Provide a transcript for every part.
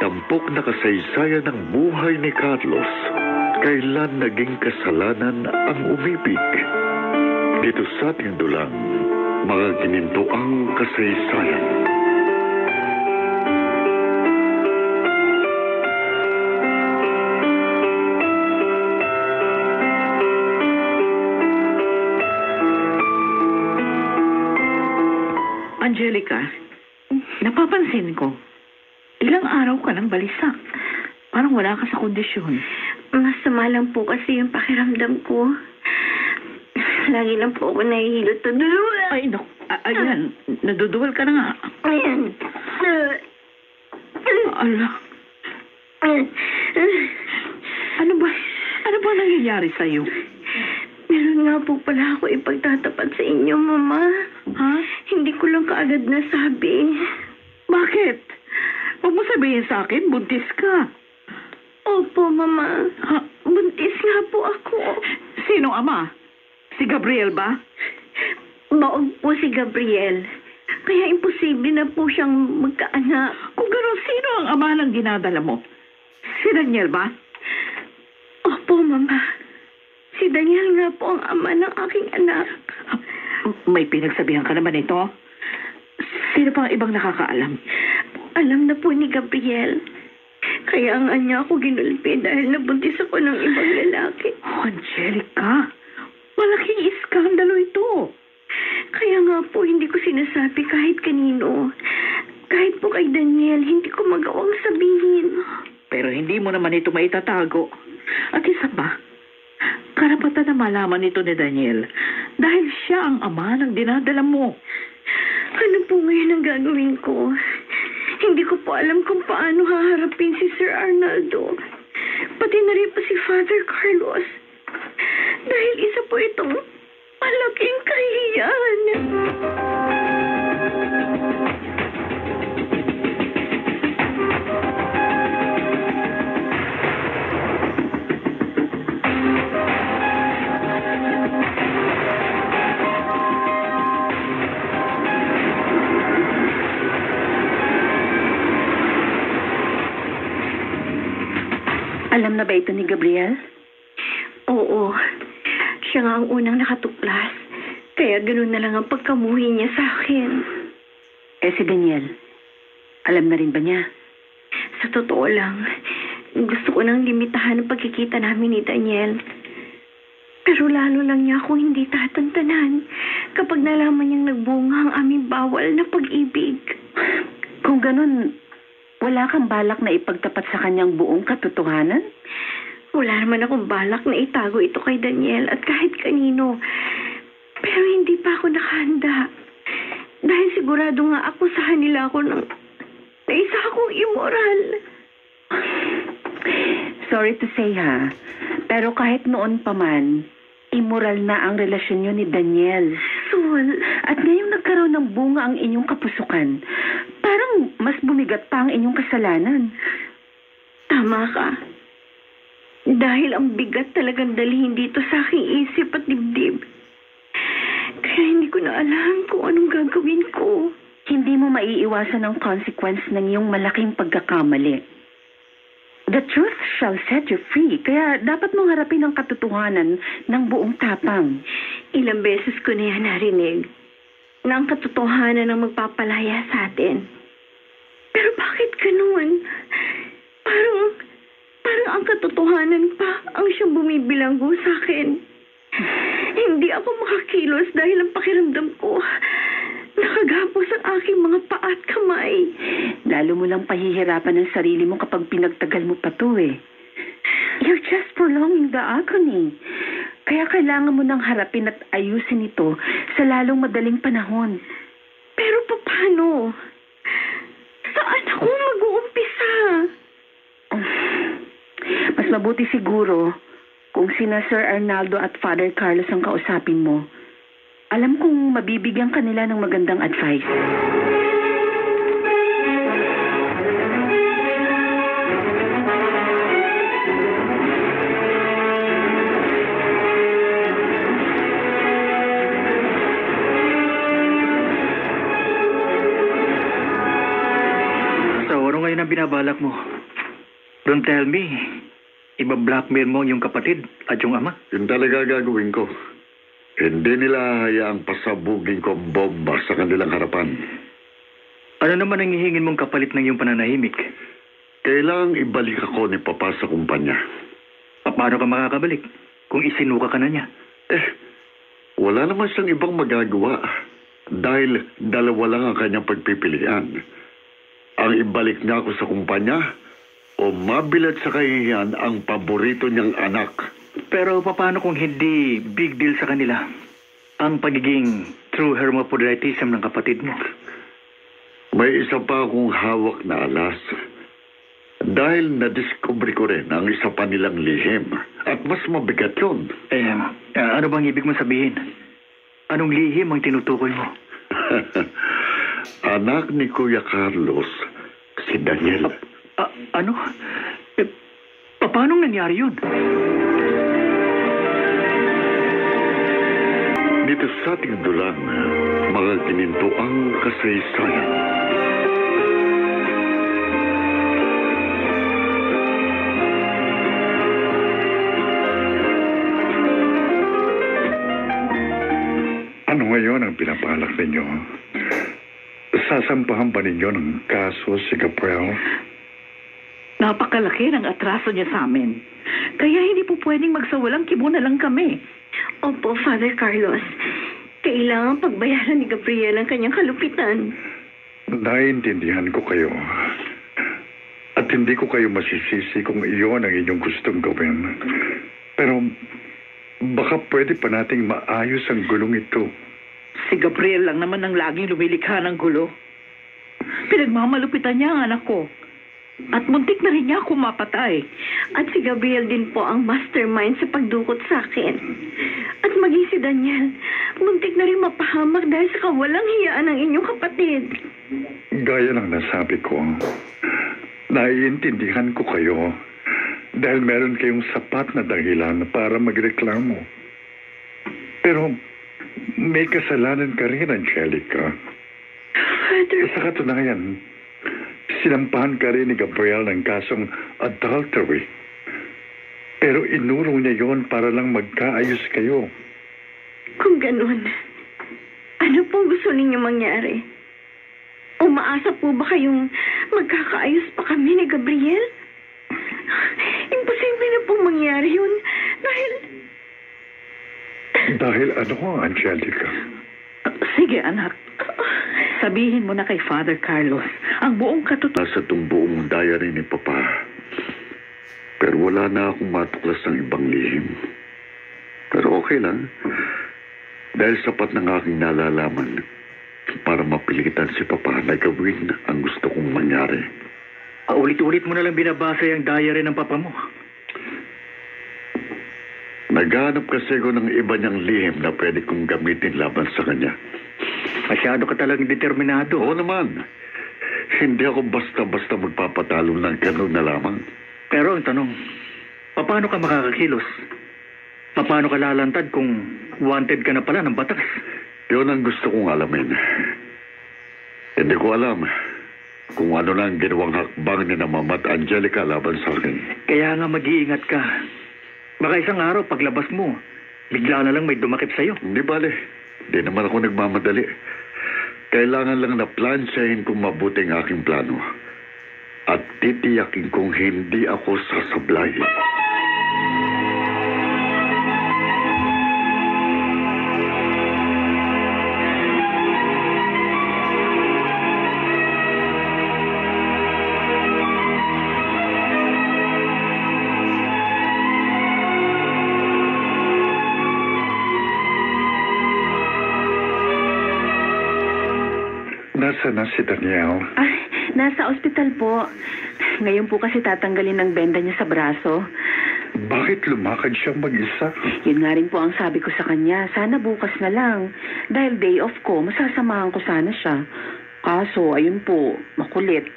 tampok na kasaysayan ng buhay ni Carlos, kailan naging kasalanan ang umibig? Dito sa ating dulang, mga ginintuang kasaysayan. Angelica, napapansin ko, ilang araw ka nang balisak. Parang wala ka sa kondisyon. Masama lang po kasi yung pakiramdam ko. Lagi lang po ako nahihilot na dalawa. Ay, naku, ayan, naduduwal ka na nga. Ayan. Ala, ano ba nangyayari sa'yo? Meron nga po pala ako ipagtatapat sa inyo, Mama. Ha? Hindi ko lang kaagad nasabi. Bakit? Huwag mo sabihin sa akin, buntis ka. Opo, Mama. Ha? Buntis nga po ako. Sino ama? Si Gabriel ba? Baog po si Gabriel. Kaya imposible na po siyang magkaanak. Kung gano'n, sino ang ama ng dinadala mo? Si Daniel ba? Opo, Mama. Si Daniel nga po ang ama ng aking anak. May pinagsabihan ka naman ito? Sino pang ibang nakakaalam? Alam na po ni Gabriel. Kaya nga niya ako ginulpi dahil nabuntis ako ng ibang lalaki. Oh, Angelica, malaking iskandalo ito. Kaya nga po hindi ko sinasabi kahit kanino. Kahit po kay Daniel, hindi ko magawang sabihin. Pero hindi mo naman ito maitatago. At isa pa, karapatan na malaman nito ni Daniel dahil siya ang ama ng dinadala mo. Ano po ngayon ang gagawin ko? Hindi ko po alam kung paano haharapin si Sir Arnaldo. Pati na rin pa si Father Carlos. Dahil isa po itong malaking kahihiyan. Alam na ba ito ni Gabriel? Oo. Siya nga ang unang nakatuklas. Kaya ganun na lang ang pagkamuhi niya sa akin. Eh si Daniel, alam na rin ba niya? Sa totoo lang, gusto ko nang limitahan ang pagkikita namin ni Daniel. Pero lalo lang niya ako hindi tatantanan kapag nalaman niyang nagbunga ang aming bawal na pag-ibig. Kung ganun, wala kang balak na ipagtapat sa kanyang buong katotohanan? Wala naman akong balak na itago ito kay Daniel at kahit kanino. Pero hindi pa ako nakahanda. Dahil sigurado nga ako sa kanila ako na isa akong immoral. Sorry to say ha, pero kahit noon pa man, immoral na ang relasyon niyo ni Daniel. Sol. At ngayong nagkaroon ng bunga ang inyong kapusukan, parang mas bumigat pa ang inyong kasalanan. Tama ka. Dahil ang bigat talagang dalhin dito sa aking isip at dibdib. Kaya hindi ko na alam kung anong gagawin ko. Hindi mo maiiwasan ang consequence ng iyong malaking pagkakamali. The truth shall set you free, kaya dapat mong harapin ang katotohanan ng buong tapang. Ilang beses ko na yan narinig na ang katotohanan ang magpapalaya sa atin. Pero bakit ganun? Parang ang katotohanan pa ang siyang bumibilanggo sa akin. Hindi ako makakilos dahil ang pakiramdam ko nakagapos ang aking mga paa at kamay. Lalo mo lang pahihirapan ang sarili mo kapag pinagtagal mo pa to eh. You're just prolonging the agony. Kaya kailangan mo nang harapin at ayusin ito sa lalong madaling panahon. Pero paano? Saan ako mag-uumpisa? Mas mabuti siguro kung sina Sir Arnaldo at Father Carlos ang kausapin mo. Alam kong mabibigyan kanila ng magandang advice. So, ano ngayon ang binabalak mo? Don't tell me, iba-blackmail mo yung kapatid at yung ama. Yun talaga gagawin ko. Hindi nila hayaang pasabugin ko ang bomba sa kanilang harapan. Ano naman ang hihingin mong kapalit ng iyong pananahimik? Kailangang ibalik ako ni Papa sa kumpanya. Paano ka makakabalik kung isinuka ka na niya? Wala naman siyang ibang magagawa dahil dalawa lang ang kanyang pagpipilian. Ang ibalik niya ako sa kumpanya o mabilad sa kahihiyan ang paborito niyang anak. Pero paano kung hindi big deal sa kanila ang pagiging true hermaphroditism ng kapatid mo? May isa pa akong hawak na alas. Dahil na-discover ko rin ang isa pa nilang lihim. At mas mabigat yun. Ano bang ibig mong sabihin? Anong lihim ang tinutukoy mo? Anak ni Kuya Carlos, si Daniel. Ano? Paano nangyari yun? Dito sa ating dulang, mga ginintuang kasaysayan. Ano ngayon ang pinabalak ninyo? Sasampahan ba ninyo ng kaso si Gabriel? Napakalaki ng atraso niya sa amin. Kaya hindi po pwedeng magsawalang kibo na lang kami. Opo, Father Carlos. Kailangan pagbayaran ni Gabriel ang kanyang kalupitan. Naiintindihan ko kayo. At hindi ko kayo masisisi kung iyon ang inyong gustong gawin. Pero baka pwede pa nating maayos ang gulong ito. Si Gabriel lang naman ang laging lumilikha ng gulo. Pinagmamalupitan niya ang anak ko. At muntik na rin niya ako mapatay. At si Gabriel din po ang mastermind sa pagdukot sa akin. At maging si Daniel, muntik na rin mapahamak dahil sa kawalang hiyaan ng inyong kapatid. Gaya ng nasabi ko, naiintindihan ko kayo dahil meron kayong sapat na dahilan para magreklamo. Pero may kasalanan ka rin, Angelica. Father... Sa katunayan, sinampahan ka rin ni Gabriel ng kasong adultery. Pero inurong niya yon para lang magkaayos kayo. Kung ganun, ano pong gusto ninyo mangyari? Umaasa po ba kayong magkakaayos pa kami ni Gabriel? Imposible na pong mangyari yun dahil... Dahil ano, Angelica? Sige, anak. Sabihin mo na kay Father Carlos ang buong katotohanan. Nasa itong buong diary ni Papa. Pero wala na akong matuklas ng ibang lihim. Pero okay lang. Dahil sapat ng aking nalalaman para mapilitan si Papa na gawin ang gusto kong mangyari. Ulit-ulit mo na lang binabasa yung diary ng papa mo. Naghanap kasi ako ng iba niyang lihim na pwede kong gamitin laban sa kanya. Masyado ka talagang determinado. Oo naman. Hindi ako basta-basta magpapatalo ng ganun na lamang. Pero ang tanong, paano ka makakakilos? Paano ka lalantad kung wanted ka na pala ng batas? Yun ang gusto kong alamin. Hindi ko alam kung ano na ang ginawang hakbang ni na Mama at Angelica laban sa akin. Kaya nga mag-iingat ka. Baka isang araw paglabas mo, bigla na lang may dumakip sa'yo. Hindi bale. Hindi naman ako nagmamadali. Kailangan lang na plansahin kong mabuti ang aking plano. At titiyakin kong hindi ako sasablay. Nasaan na si Daniel? Nasa ospital po. Ngayon po kasi tatanggalin ang benda niya sa braso. Bakit lumakad siyang mag-isa? Yun nga rin po ang sabi ko sa kanya. Sana bukas na lang. Dahil day off ko, masasamahan ko sana siya. Kaso, ayun po, makulit.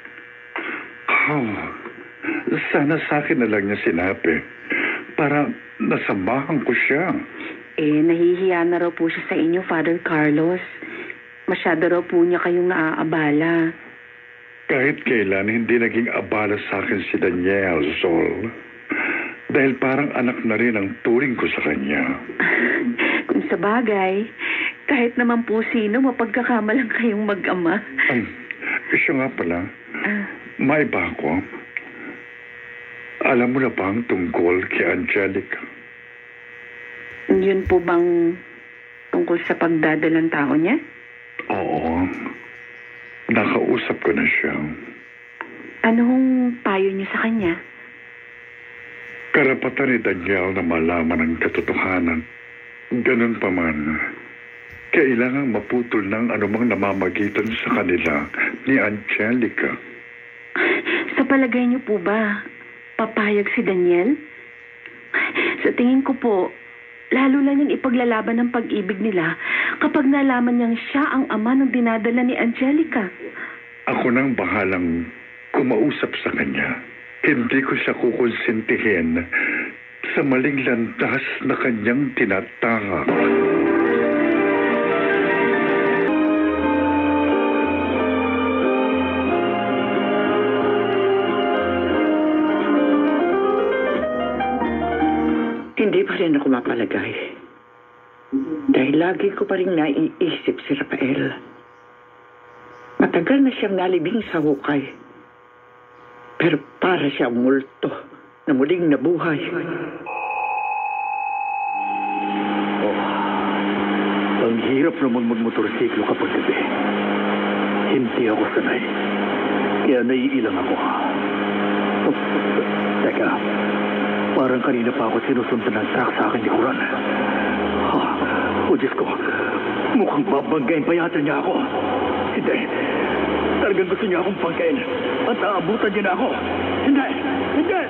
Sana sa akin na lang niya sinabi. Para nasamahan ko siya. Nahihiya na raw po siya sa inyo, Father Carlos. Masyado raw po niya kayong naaabala. Kahit kailan, hindi naging abala sa akin si Daniel, Sol. Dahil parang anak na rin ang turing ko sa kanya. Kung sa bagay, kahit naman po sino, mapagkakamalang kayong mag-ama. Siya nga pala, may ba ako? Alam mo na ba ang tungkol kay Angelica? Yun po bang tungkol sa pagdadalang tao niya? Oo. Nakausap ko na siya. Anong payo niyo sa kanya? Karapatan ni Daniel na malaman ang katotohanan. Ganun pa man, kailangan maputol ng anumang namamagitan sa kanila ni Angelica. Sa palagay niyo po ba, papayag si Daniel? Sa tingin ko po, lalo lang niyang ipaglalaban ng pag-ibig nila kapag nalaman niyang siya ang ama ng dinadala ni Angelica. Ako nang bahalang kumausap sa kanya. Hindi ko siya kukonsintihin sa maling landas na kanyang tinatahak. Hindi pa rin ako mapalagay. Dahil lagi ko pa rin naiisip si Rafael. Matagal na siyang nalibing sa hukay. Pero para siyang multo na muling nabuhay. Ang hirap naman magmotorsiklo kapag gabi. Hindi ako sanay. Kaya naiilang ako. Teka, parang kanina pa ako sinusundan ng truck sa akin likuran. Diyos ko, mukhang babanggain pa yata niya ako. Hindi. Talagang gusto niya akong pangkain at aabutan niya na ako. Hindi! Hindi!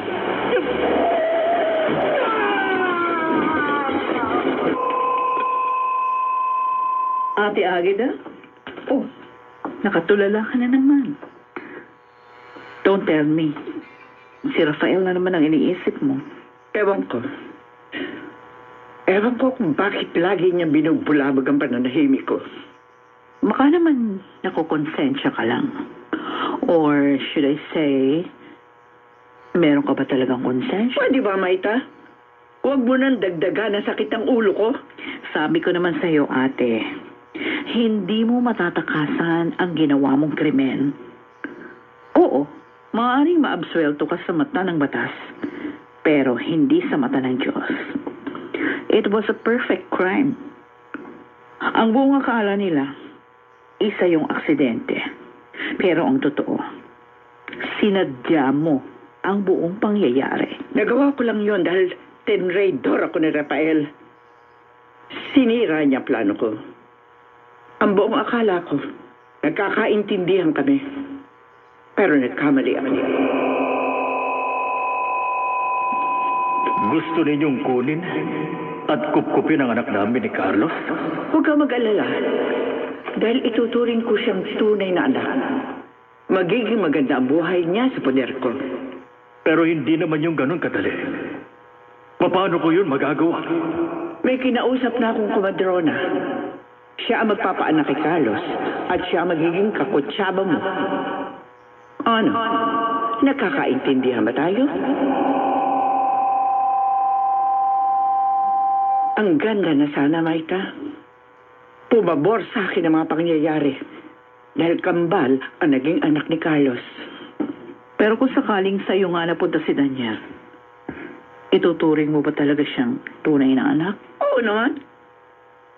Ate Agida? Oh, nakatulala ka na naman. Don't tell me. Si Rafael na naman ang iniisip mo. Ewan ko. Ewan ko kung bakit lagi niya binugbulabog ang pananahimik ko. Baka naman nakukonsensya ka lang. Or should I say, meron ka ba talagang konsensya? Pwede ba, Maita? Huwag mo nang dagdagan ang sakit ang ulo ko. Sabi ko naman sa'yo, ate, hindi mo matatakasan ang ginawa mong krimen. Oo, maaaring maabsuelto ka sa mata ng batas, pero hindi sa mata ng Diyos. It was a perfect crime. Ang buong akala nila, isa yung aksidente. Pero ang totoo, sinadya mo ang buong pangyayari. Nagawa ko lang yon dahil tinraidor ako ni Rafael. Sinira niya plano ko. Ang buong akala ko, nagkakaintindihan kami. Pero nagkamali ako. Gusto ninyong kunin at kupkupin ang anak namin ni Carlos? Huwag ka mag-alala. Dahil ituturing ko siyang tunay na anak. Magiging maganda ang buhay niya sa poder ko. Pero hindi naman yung ganun kadali. Paano ko yun magagawa? May kinausap na akong kumadrona. Siya ang magpapaanak kay Carlos at siya ang magiging kakutsaba mo. Ano? Nakakaintindihan ba tayo? Ang ganda na sana, Maita. Pumabor sa akin ang mga pangyayari dahil kambal ang naging anak ni Carlos. Pero kung sakaling sa'yo nga napunta si Daniel, ituturing mo ba talaga siyang tunay na anak? Oo naman.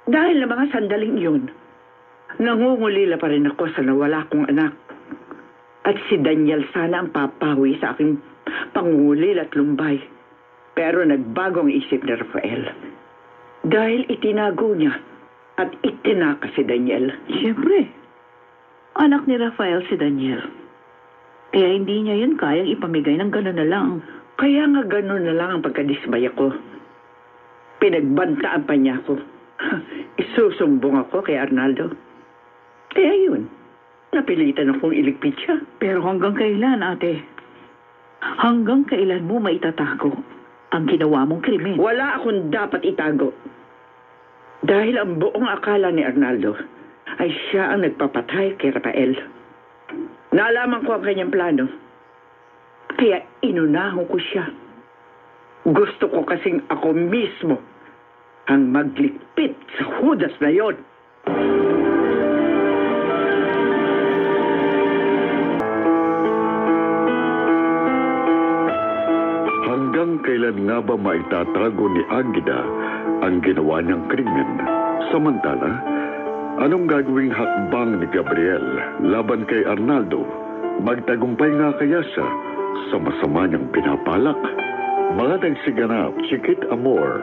Dahil na mga sandaling yun, nangungulila pa rin ako sa nawala kong anak. At si Daniel sana ang papawi sa aking pangungulil at lumbay. Pero nagbago ang isip ni Rafael. Dahil itinago niya at itinaka si Daniel. Siyempre, anak ni Rafael si Daniel. Kaya hindi niya yun kayang ipamigay ng gano'n na lang. Kaya nga gano'n na lang ang pagkadismaya ko. Pinagbantaan pa niya ako. Isusumbong ako kay Arnaldo. Kaya yun, napilitan akong iligpit siya. Pero hanggang kailan, ate? Hanggang kailan mo maitatago ang ginawa mong krimen? Wala akong dapat itago. Dahil ang buong akala ni Arnaldo ay siya ang nagpapatay kay Rafael. Naalaman ko ang kanyang plano. Kaya inunahan ko siya. Gusto ko kasing ako mismo ang maglikpit sa Judas na yon. Hanggang kailan nga ba maitatago ni Agida ang ginawa niyang krimen? Samantala, anong gagawing hakbang ni Gabriel laban kay Arnaldo? Magtagumpay nga kaya siya sa masama niyang pinapalak? Mga nagsiganap, Chiquit Amor,